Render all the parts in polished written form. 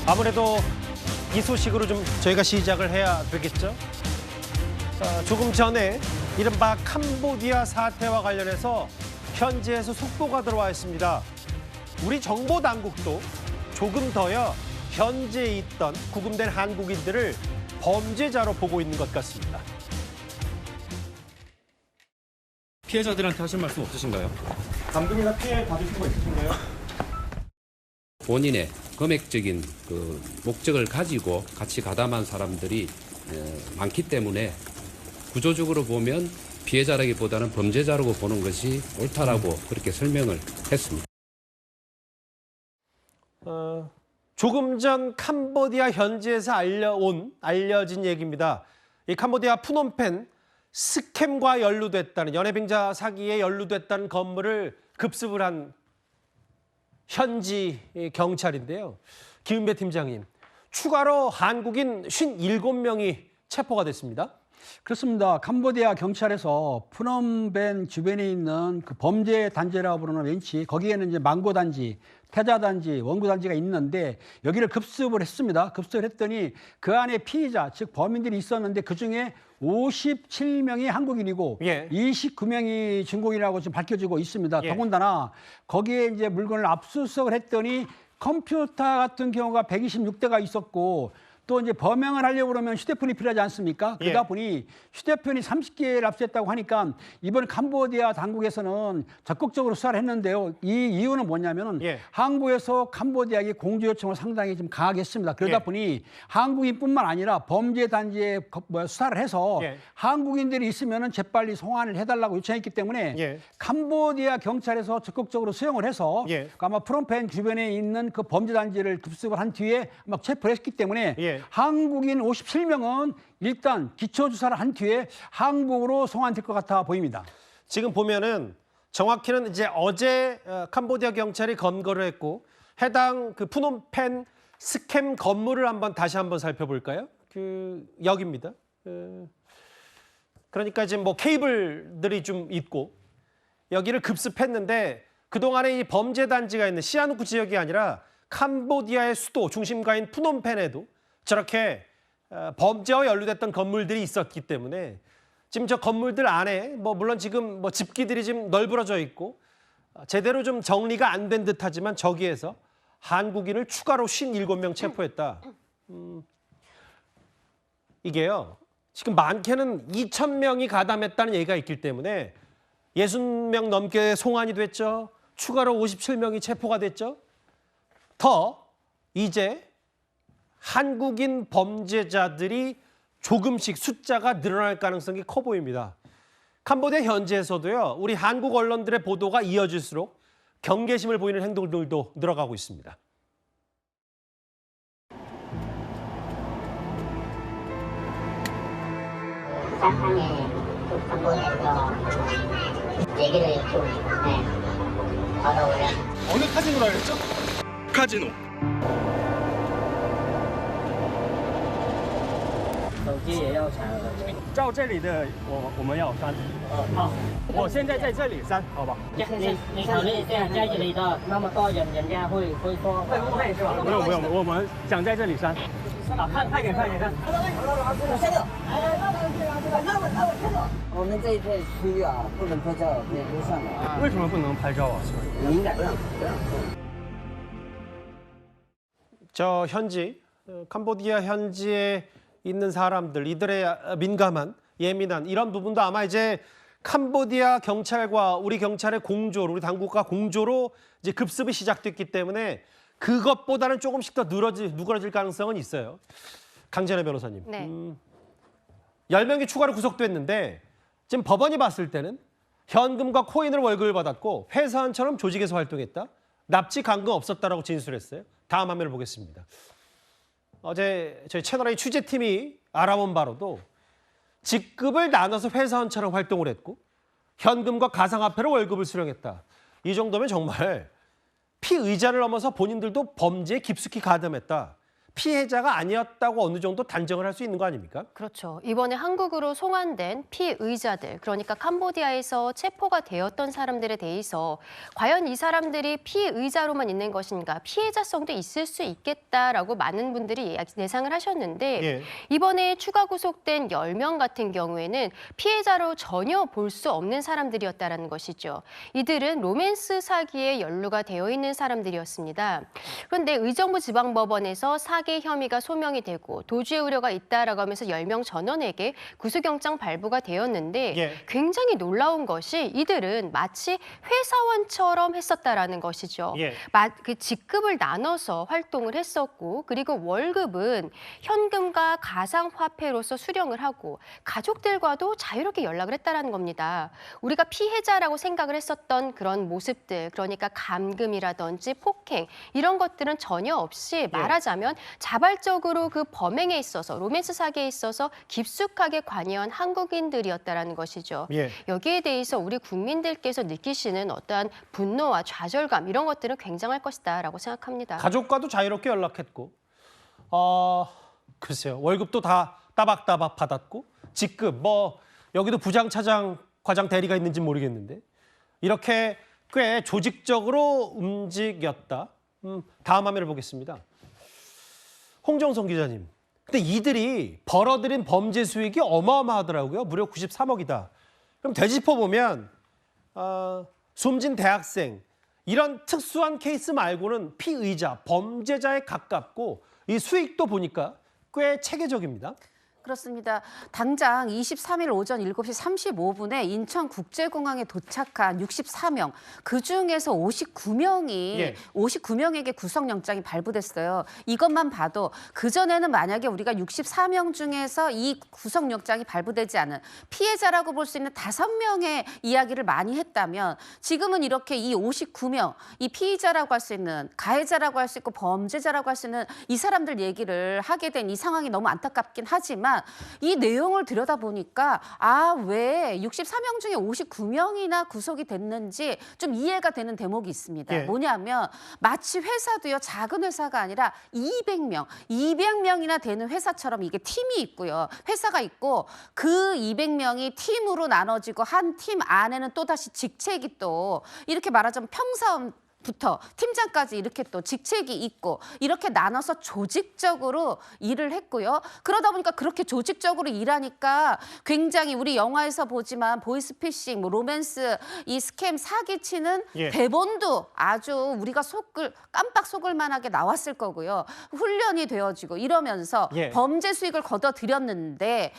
아무래도 이 소식으로 좀 저희가 시작을 해야 되겠죠. 조금 전에 이른바 캄보디아 사태와 관련해서 현지에서 속보가 들어와 있습니다. 우리 정보 당국도 조금 더여 현지에 있던 구금된 한국인들을 범죄자로 보고 있는 것 같습니다. 피해자들한테 하실 말씀 없으신가요? 감독이나 피해 받으신 거 있으신가요? 본인의 금액적인 그 목적을 가지고 같이 가담한 사람들이 많기 때문에 구조적으로 보면 피해자라기보다는 범죄자라고 보는 것이 옳다라고 그렇게 설명을 했습니다. 조금 전 캄보디아 현지에서 알려진 얘기입니다. 이 캄보디아 푸놈펜 스캠과 연루됐다는 연예빙자 사기에 연루됐다는 건물을 급습을 한 현지 경찰인데요. 김은배 팀장님, 추가로 한국인 57명이 체포가 됐습니다. 그렇습니다. 캄보디아 경찰에서 푸놈펜 주변에 있는 그 범죄 단지라고 부르는 왠치 거기에는 이제 망고 단지, 태자 단지, 원구 단지가 있는데 여기를 급습을 했습니다. 급습을 했더니 그 안에 피의자, 즉 범인들이 있었는데 그 중에 57명이 한국인이고 29명이 중국인이라고 지금 밝혀지고 있습니다. 더군다나 거기에 이제 물건을 압수수색을 했더니 컴퓨터 같은 경우가 126대가 있었고 또 이제 범행을 하려고 그러면 휴대폰이 필요하지 않습니까? 그러다 보니 휴대폰이 30개를 압수했다고 하니까 이번 캄보디아 당국에서는 적극적으로 수사를 했는데요. 이 이유는 뭐냐면은 한국에서 캄보디아에게 공조 요청을 상당히 좀 강하게 했습니다. 그러다 보니 한국인뿐만 아니라 범죄 단지에 수사를 해서 한국인들이 있으면은 재빨리 송환을 해달라고 요청했기 때문에 캄보디아 경찰에서 적극적으로 수용을 해서 아마 프놈펜 주변에 있는 그 범죄 단지를 급습을 한 뒤에 막 체포를 했기 때문에 한국인 57명은 일단 기초조사를 한 뒤에 한국으로 송환될 것 같아 보입니다. 지금 보면은 정확히는 이제 어제 캄보디아 경찰이 검거를 했고 해당 그 푸놈펜 스캠 건물을 다시 한번 살펴볼까요? 여기입니다. 그러니까 지금 뭐 케이블들이 좀 있고 여기를 급습했는데 그동안에 이 범죄 단지가 있는 시아누크 지역이 아니라 캄보디아의 수도 중심가인 푸놈펜에도 저렇게 범죄와 연루됐던 건물들이 있었기 때문에 지금 저 건물들 안에 물론 지금 집기들이 지금 널브러져 있고 제대로 좀 정리가 안 된 듯하지만 저기에서 한국인을 추가로 57명 체포했다. 이게요. 지금 많게는 2,000명이 가담했다는 얘기가 있기 때문에 60명 넘게 송환이 됐죠. 추가로 57명이 체포가 됐죠. 더 이제 한국인 범죄자들이 조금씩 숫자가 늘어날 가능성이 커 보입니다. 캄보디아 현지에서도요. 우리 한국 언론들의 보도가 이어질수록 경계심을 보이는 행동들도 늘어가고 있습니다. 사상의 캄보디아에서 얘기를 좀 받아오면 어느 카지노라 그랬죠? 카지노. 手机也要查了。照这里的我们要删。好，我现在在这里删，好吧？你考虑这样在这里的那么多人，人家会说会不会是吧？不用，我们想在这里删。好，快点。我们这一片区域啊，不能拍照，也不上来。为什么不能拍照啊？敏感。 저 현지, 캄보디아 현지에 있는 사람들, 이들의 민감한, 예민한 이런 부분도 아마 이제 캄보디아 경찰과 우리 경찰의 공조로, 우리 당국과 공조로 이제 급습이 시작됐기 때문에 그것보다는 조금씩 더 누그러질 가능성은 있어요. 강재나 변호사님. 네. 10명이 추가로 구속됐는데 지금 법원이 봤을 때는 현금과 코인으로 월급을 받았고 회사원처럼 조직에서 활동했다. 납치 감금 없었다라고 진술했어요. 다음 화면을 보겠습니다. 어제 저희 채널A 취재팀이 알아본 바로도 직급을 나눠서 회사원처럼 활동을 했고 현금과 가상화폐로 월급을 수령했다. 이 정도면 정말 피의자를 넘어서 본인들도 범죄에 깊숙이 가담했다. 피해자가 아니었다고 어느 정도 단정을 할 수 있는 거 아닙니까? 그렇죠. 이번에 한국으로 송환된 피의자들, 그러니까 캄보디아에서 체포가 되었던 사람들에 대해서 과연 이 사람들이 피의자로만 있는 것인가, 피해자성도 있을 수 있겠다라고 많은 분들이 예상을 하셨는데 예. 이번에 추가 구속된 10명 같은 경우에는 피해자로 전혀 볼 수 없는 사람들이었다라는 것이죠. 이들은 로맨스 사기에 연루가 되어 있는 사람들이었습니다. 그런데 의정부 지방법원에서 사기 혐의가 소명이 되고 도주의 우려가 있다라고 하면서 10명 전원에게 구속영장 발부가 되었는데 예. 굉장히 놀라운 것이 이들은 마치 회사원처럼 했었다라는 것이죠. 예. 그 직급을 나눠서 활동을 했었고 그리고 월급은 현금과 가상화폐로서 수령을 하고 가족들과도 자유롭게 연락을 했다라는 겁니다. 우리가 피해자라고 생각을 했었던 그런 모습들, 그러니까 감금이라든지 폭행 이런 것들은 전혀 없이 말하자면 자발적으로 그 범행에 있어서 로맨스 사기에 있어서 깊숙하게 관여한 한국인들이었다라는 것이죠. 예. 여기에 대해서 우리 국민들께서 느끼시는 어떠한 분노와 좌절감 이런 것들은 굉장할 것이다라고 생각합니다. 가족과도 자유롭게 연락했고, 글쎄요, 월급도 다 따박따박 받았고, 직급 뭐 여기도 부장, 차장, 과장 대리가 있는지 모르겠는데 이렇게 꽤 조직적으로 움직였다. 다음 화면을 보겠습니다. 홍정성 기자님. 근데 이들이 벌어들인 범죄 수익이 어마어마하더라고요. 무려 93억이다. 그럼 되짚어보면 숨진 대학생 이런 특수한 케이스 말고는 피의자, 범죄자에 가깝고 이 수익도 보니까 꽤 체계적입니다. 그렇습니다. 당장 23일 오전 7시 35분에 인천국제공항에 도착한 64명, 그중에서 59명이 59명에게 구속영장이 발부됐어요. 이것만 봐도 그전에는 만약에 우리가 64명 중에서 이 구속영장이 발부되지 않은 피해자라고 볼 수 있는 5명의 이야기를 많이 했다면 지금은 이렇게 이 59명, 이 피의자라고 할 수 있는, 가해자라고 할 수 있고 범죄자라고 할 수 있는 이 사람들 얘기를 하게 된 이 상황이 너무 안타깝긴 하지만 이 내용을 들여다보니까 왜 64명 중에 59명이나 구속이 됐는지 좀 이해가 되는 대목이 있습니다. 예. 뭐냐면 마치 회사도요, 작은 회사가 아니라 200명이나 되는 회사처럼 이게 팀이 있고요. 회사가 있고 그 200명이 팀으로 나눠지고 한 팀 안에는 또다시 직책이 또 이렇게 말하자면 평사원부터 팀장까지 이렇게 또 직책이 있고 이렇게 나눠서 조직적으로 일을 했고요. 그러다 보니까 그렇게 조직적으로 일하니까 굉장히 우리 영화에서 보지만 보이스피싱, 뭐 로맨스, 이 스캠 사기치는 대본도 아주 우리가 깜빡 속을 만하게 나왔을 거고요. 훈련이 되어지고 이러면서 범죄 수익을 거둬들였는데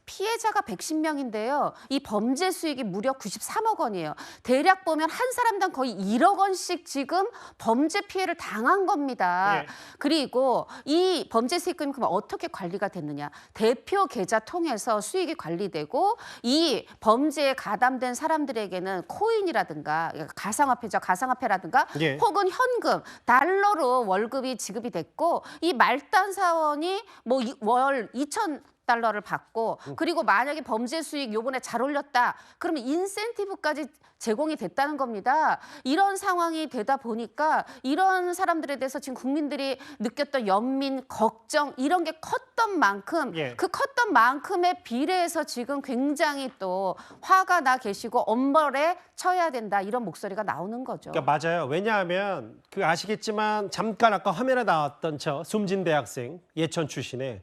피해자가 110명인데요. 이 범죄 수익이 무려 93억 원이에요. 대략 보면 한 사람당 거의 1억 원씩 지금 범죄 피해를 당한 겁니다. 그리고 이 범죄 수익금이 그럼 어떻게 관리가 됐느냐. 대표 계좌 통해서 수익이 관리되고 이 범죄에 가담된 사람들에게는 코인이라든가 가상화폐죠. 가상화폐라든가 혹은 현금, 달러로 월급이 지급이 됐고 이 말단 사원이 뭐 월 2,000달러를 받고 그리고 만약에 범죄 수익 요번에 잘 올렸다 그러면 인센티브까지 제공이 됐다는 겁니다. 이런 상황이 되다 보니까 이런 사람들에 대해서 지금 국민들이 느꼈던 연민, 걱정 이런 게 컸던 만큼 그 컸던 만큼에 비례해서 지금 굉장히 또 화가 나 계시고 엄벌에 처해야 된다 이런 목소리가 나오는 거죠. 그러니까 맞아요. 왜냐하면 아시겠지만 잠깐 아까 화면에 나왔던 저 숨진 대학생 예천 출신의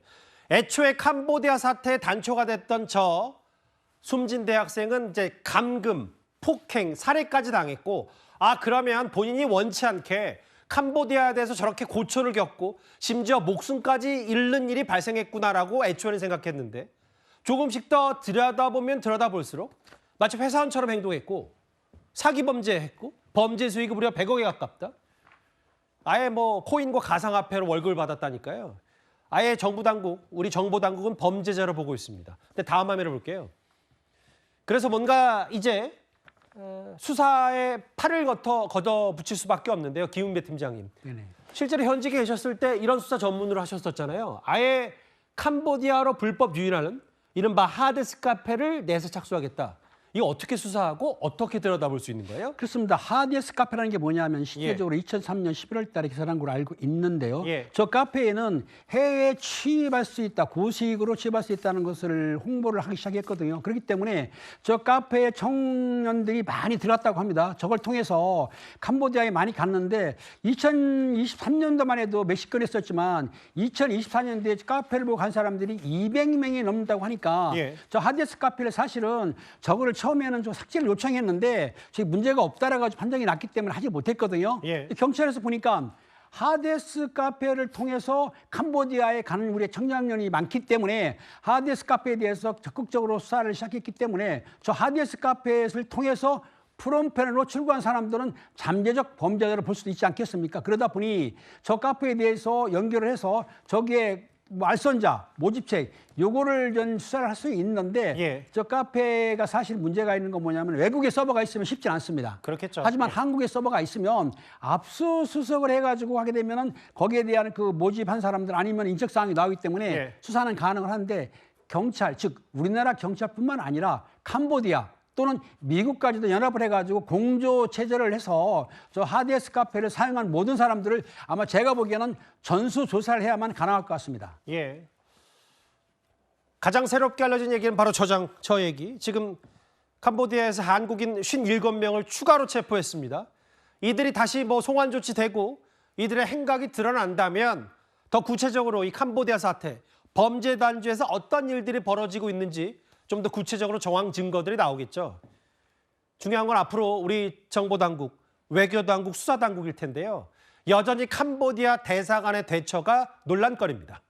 애초에 캄보디아 사태의 단초가 됐던 저 숨진 대학생은 이제 감금, 폭행, 살해까지 당했고 그러면 본인이 원치 않게 캄보디아에 대해서 저렇게 고초를 겪고 심지어 목숨까지 잃는 일이 발생했구나라고 애초에는 생각했는데 조금씩 더 들여다보면 들여다볼수록 마치 회사원처럼 행동했고 사기 범죄했고 범죄 수익이 무려 100억에 가깝다. 아예 뭐 코인과 가상화폐로 월급을 받았다니까요. 아예 정부 당국, 우리 정보 당국은 범죄자로 보고 있습니다. 근데 다음 화면을 볼게요. 그래서 뭔가 이제 수사에 팔을 걷어붙일 수밖에 없는데요. 김은배 팀장님. 실제로 현직에 계셨을 때 이런 수사 전문으로 하셨었잖아요. 아예 캄보디아로 불법 유인하는 이른바 하드스 카페를 내서 착수하겠다. 이거 어떻게 수사하고 어떻게 들여다볼 수 있는 거예요? 그렇습니다. 하디에스 카페라는 게 뭐냐면 실제적으로 2003년 11월 달에 개설한 걸로 알고 있는데요. 예. 저 카페에는 해외에 취입할 수 있다, 고수익으로 취입할 수 있다는 것을 홍보를 하기 시작했거든요. 그렇기 때문에 저 카페에 청년들이 많이 들어왔다고 합니다. 저걸 통해서 캄보디아에 많이 갔는데 2023년도만 해도 몇십 건 했었지만 2024년도에 카페를 보고 간 사람들이 200명이 넘는다고 하니까 예. 저 하디에스 카페를 사실은 저거를 처음에는 좀 삭제를 요청했는데 저희 문제가 없다라 가지고 판정이 났기 때문에 하지 못했거든요. 예. 경찰에서 보니까 하데스 카페를 통해서 캄보디아에 가는 우리의 청장년이 많기 때문에 하데스 카페에 대해서 적극적으로 수사를 시작했기 때문에 저 하데스 카페를 통해서 프롬펜으로 출국한 사람들은 잠재적 범죄자로 볼 수도 있지 않겠습니까? 그러다 보니 저 카페에 대해서 연결을 해서 저기에 뭐 알선자, 모집책 요거를 전 수사를 할 수 있는데 예. 저 카페가 사실 문제가 있는 건 뭐냐면 외국에 서버가 있으면 쉽지 않습니다. 그렇겠죠. 하지만 예. 한국에 서버가 있으면 압수수색을 해가지고 하게 되면은 거기에 대한 그 모집한 사람들 아니면 인적사항이 나오기 때문에 예. 수사는 가능을 하는데 경찰, 즉 우리나라 경찰뿐만 아니라 캄보디아 또는 미국까지도 연합을 해가지고 공조 체제를 해서 저 하디에스 카페를 사용한 모든 사람들을 아마 제가 보기에는 전수 조사를 해야만 가능할 것 같습니다. 예. 가장 새롭게 알려진 얘기는 바로 저 얘기. 지금 캄보디아에서 한국인 57명을 추가로 체포했습니다. 이들이 다시 뭐 송환 조치되고 이들의 행각이 드러난다면 더 구체적으로 이 캄보디아 사태, 범죄 단지에서 어떤 일들이 벌어지고 있는지 좀 더 구체적으로 정황 증거들이 나오겠죠. 중요한 건 앞으로 우리 정보당국, 외교당국, 수사당국일 텐데요. 여전히 캄보디아 대사관의 대처가 논란거리입니다.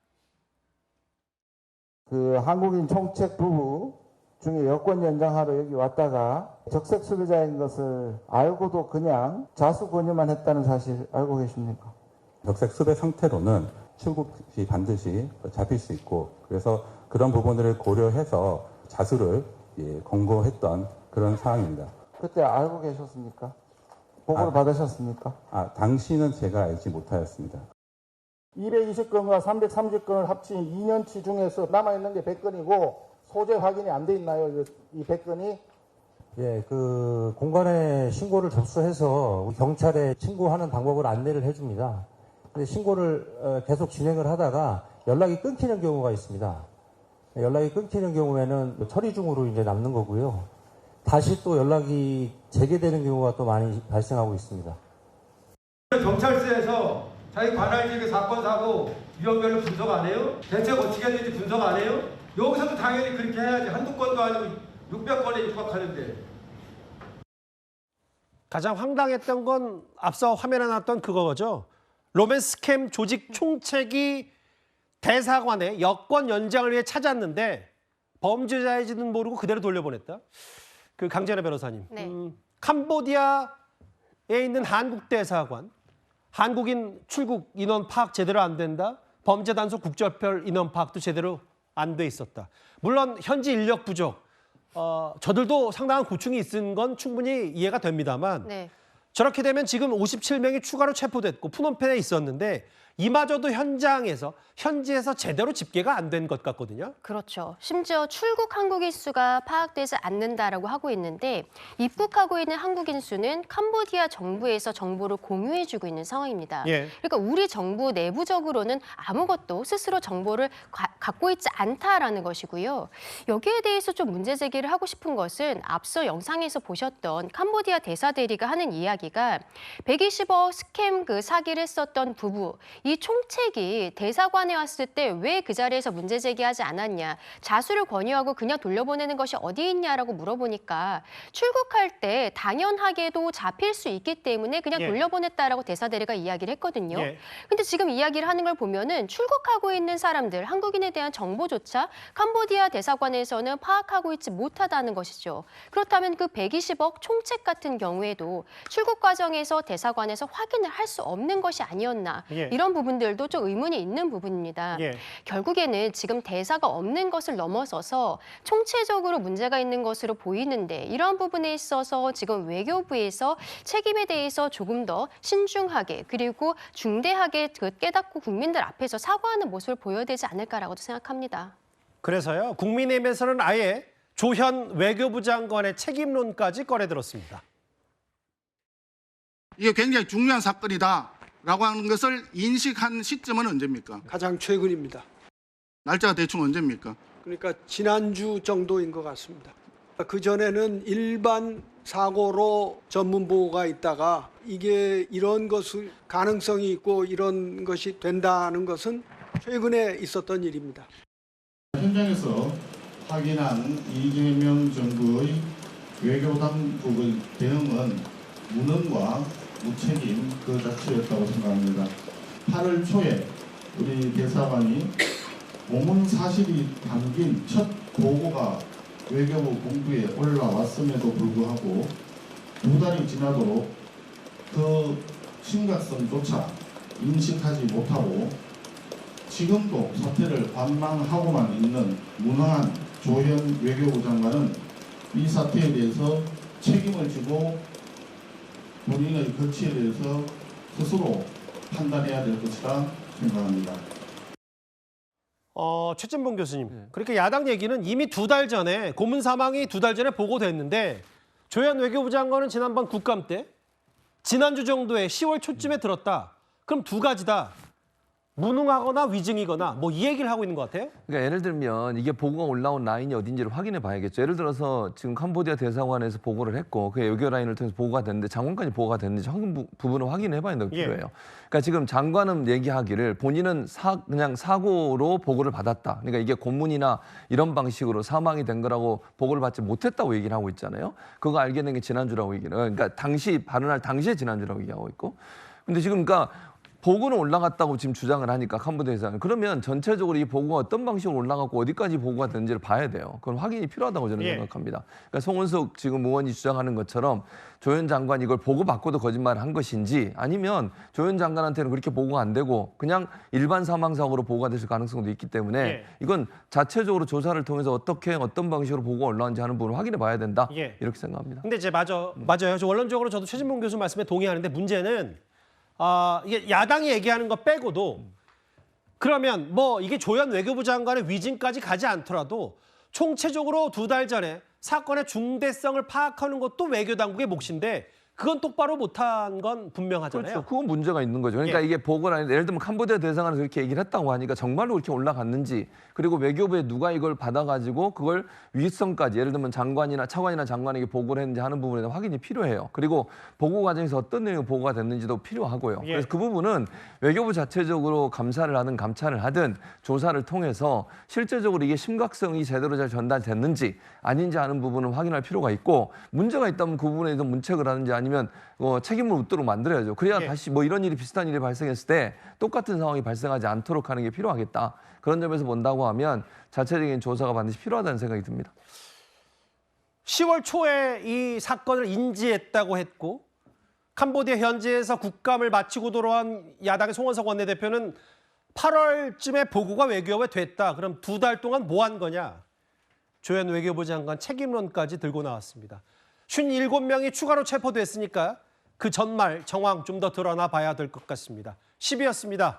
그 한국인 총책 부부 중에 여권 연장하러 여기 왔다가 적색 수배자인 것을 알고도 그냥 자수 권유만 했다는 사실 알고 계십니까? 적색 수배 상태로는 출국 시 반드시 잡힐 수 있고 그래서 그런 부분들을 고려해서 자수를 권고했던 그런 상황입니다. 그때 알고 계셨습니까? 보고를 받으셨습니까? 당시는 제가 알지 못하였습니다. 220건과 330건을 합친 2년치 중에서 남아있는 게 100건이고 소재 확인이 안 돼 있나요? 이 100건이? 예, 그 공간에 신고를 접수해서 경찰에 신고하는 방법을 안내를 해줍니다. 근데 신고를 계속 진행을 하다가 연락이 끊기는 경우가 있습니다. 연락이 끊기는 경우에는 처리 중으로 이제 남는 거고요. 다시 또 연락이 재개되는 경우가 또 많이 발생하고 있습니다. 경찰서에서 자기 관할 지역의 사건 사고 위험별로 분석 안 해요? 대책 어떻게 했는지 분석 안 해요? 여기서도 당연히 그렇게 해야지. 한두 건도 아니고 600건에 육박하는데. 가장 황당했던 건 앞서 화면에 나왔던 그거죠. 로맨스 스캠 조직 총책이 대사관에 여권 연장을 위해 찾았는데 범죄자인지는 모르고 그대로 돌려보냈다. 그 강재나 변호사님. 네. 캄보디아에 있는 한국 대사관. 한국인 출국 인원 파악 제대로 안 된다. 범죄 단속 국적별 인원 파악도 제대로 안 돼 있었다. 물론 현지 인력 부족. 저들도 상당한 고충이 있은 건 충분히 이해가 됩니다만 네. 저렇게 되면 지금 57명이 추가로 체포됐고 푸놈펜에 있었는데 이마저도 현지에서 제대로 집계가 안 된 것 같거든요. 그렇죠. 심지어 출국 한국인 수가 파악되지 않는다라고 하고 있는데 입국하고 있는 한국인 수는 캄보디아 정부에서 정보를 공유해주고 있는 상황입니다. 예. 그러니까 우리 정부 내부적으로는 아무것도 스스로 정보를 갖고 있지 않다라는 것이고요. 여기에 대해서 좀 문제 제기를 하고 싶은 것은 앞서 영상에서 보셨던 캄보디아 대사 대리가 하는 이야기가 120억 스캠 그 사기를 했었던 부부, 이 총책이 대사관에 왔을 때 왜 그 자리에서 문제 제기하지 않았냐, 자수를 권유하고 그냥 돌려보내는 것이 어디 있냐라고 물어보니까 출국할 때 당연하게도 잡힐 수 있기 때문에 그냥 예. 돌려보냈다라고 대사 대리가 이야기를 했거든요. 예. 근데 지금 이야기를 하는 걸 보면은 출국하고 있는 사람들, 한국인에 대한 정보조차 캄보디아 대사관에서는 파악하고 있지 못하다는 것이죠. 그렇다면 그 120억 총책 같은 경우에도 출국 과정에서 대사관에서 확인을 할 수 없는 것이 아니었나. 예. 이런 부분들도 좀 의문이 있는 부분입니다. 예. 결국에는 지금 대사가 없는 것을 넘어서서 총체적으로 문제가 있는 것으로 보이는데 이런 부분에 있어서 지금 외교부에서 책임에 대해서 조금 더 신중하게 그리고 중대하게 깨닫고 국민들 앞에서 사과하는 모습을 보여야 되지 않을까라고도 생각합니다. 그래서요. 국민의힘에서는 아예 조현 외교부 장관의 책임론까지 꺼내들었습니다. 이게 굉장히 중요한 사건이다라고 하는 것을 인식한 시점은 언제입니까? 가장 최근입니다. 날짜가 대충 언제입니까? 그러니까 지난주 정도인 것 같습니다. 그전에는 일반 사고로 전문 보고가 있다가 이게 이런 것을 가능성이 있고 이런 것이 된다는 것은 최근에 있었던 일입니다. 현장에서 확인한 이재명 정부의 외교 당국의 대응은 무능과 무책임 그 자체였다고 생각합니다. 8월 초에 우리 대사관이 고문 사실이 담긴 첫 보고가 외교부 본부에 올라왔음에도 불구하고 2달이 지나도록 그 심각성조차 인식하지 못하고 지금도 사태를 관망하고만 있는 무능한 조현 외교부 장관은 이 사태에 대해서 책임을 지고 본인의 거취에 대해서 스스로 판단해야 될 것이라 생각합니다. 최진봉 교수님, 그러니까 야당 얘기는 이미 2달 전에 고문 사망이 2달 전에 보고됐는데 조현 외교부 장관은 지난번 국감 때 지난주 정도에 10월 초쯤에 들었다. 그럼 두 가지다. 무능하거나 위증이거나 뭐 이 얘기를 하고 있는 것 같아요? 그러니까 예를 들면 이게 보고가 올라온 라인이 어딘지를 확인해 봐야겠죠. 예를 들어서 지금 캄보디아 대사관에서 보고를 했고 그 외교 라인을 통해서 보고가 됐는데 장관까지 보고가 됐는지 부분을 확인해 봐야 되는 게 필요해요. 그러니까 지금 장관은 얘기하기를 본인은 그냥 사고로 보고를 받았다. 그러니까 이게 고문이나 이런 방식으로 사망이 된 거라고 보고를 받지 못했다고 얘기를 하고 있잖아요. 그거 알게 된 게 지난주라고 얘기를 해요. 그러니까 발언할 당시에 지난주라고 얘기하고 있고. 근데 지금 그러니까 보고는 올라갔다고 지금 주장을 하니까 캄보디아에서는 그러면 전체적으로 이 보고가 어떤 방식으로 올라갔고 어디까지 보고가 되는지를 봐야 돼요. 그건 확인이 필요하다고 저는 생각합니다. 그러니까 송은석 지금 의원이 주장하는 것처럼 조현 장관이 이걸 보고받고도 거짓말을 한 것인지 아니면 조현 장관한테는 그렇게 보고가 안 되고 그냥 일반 사망사고로 보고가 됐을 가능성도 있기 때문에 이건 자체적으로 조사를 통해서 어떤 방식으로 보고가 올라왔는지 하는 부분을 확인해 봐야 된다. 이렇게 생각합니다. 근데 이제 맞아요. 원론적으로 저도 최진봉 교수 말씀에 동의하는데 문제는 이게 야당이 얘기하는 거 빼고도 그러면 뭐 이게 조현 외교부 장관의 위증까지 가지 않더라도 총체적으로 2달 전에 사건의 중대성을 파악하는 것도 외교 당국의 몫인데 그건 똑바로 못한 건 분명하잖아요. 그렇죠. 그건 문제가 있는 거죠. 그러니까 이게 보고를 하는데 예를 들면 캄보디아 대사관에서 그렇게 얘기를 했다고 하니까 정말로 그렇게 올라갔는지 그리고 외교부에 누가 이걸 받아가지고 그걸 위성까지 예를 들면 장관이나 차관이나 장관에게 보고를 했는지 하는 부분에 대한 확인이 필요해요. 그리고 보고 과정에서 어떤 내용이 보고가 됐는지도 필요하고요. 그래서 그 부분은 외교부 자체적으로 감사를 하든 감찰을 하든 조사를 통해서 실제적으로 이게 심각성이 제대로 잘 전달됐는지 아닌지 하는 부분은 확인할 필요가 있고 문제가 있다면 그 부분에 대해서 문책을 하든지 아니면 책임을 묻도록 만들어야죠. 그래야 다시 뭐 이런 일이 비슷한 일이 발생했을 때 똑같은 상황이 발생하지 않도록 하는 게 필요하겠다. 그런 점에서 본다고 하면 자체적인 조사가 반드시 필요하다는 생각이 듭니다. 10월 초에 이 사건을 인지했다고 했고 캄보디아 현지에서 국감을 마치고 돌아온 야당의 송원석 원내대표는 8월쯤에 보고가 외교부에 됐다. 그럼 2달 동안 뭐 한 거냐? 조현 외교부 장관 책임론까지 들고 나왔습니다. 57명이 추가로 체포됐으니까 그 전말 정황 좀 더 드러나 봐야 될 것 같습니다. 10위였습니다.